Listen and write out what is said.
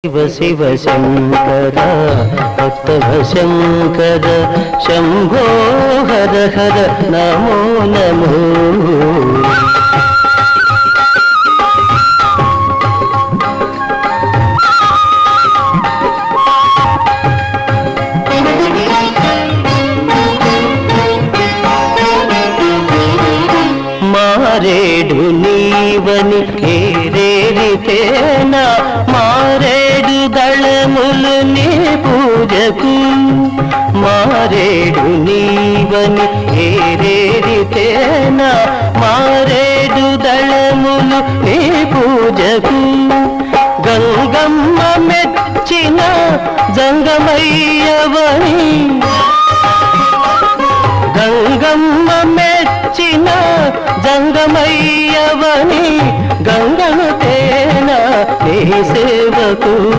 శివ శివ శంకర భక్తవ శంకర శంభో హర హర నమో నమో. మారేడు నీవని ఏరేరితేనా మారేడు దళములు నీ పూజకు. మారేడు నీవని ఏరేరితేనా మారేడు దళములు నీ పూజకు. గంగమ్మ మెచ్చిన జంగమయ్యవని గంగమ్మ మెచ్చిన జంగమయ్యవని గంగను తేన నీ సేవకు.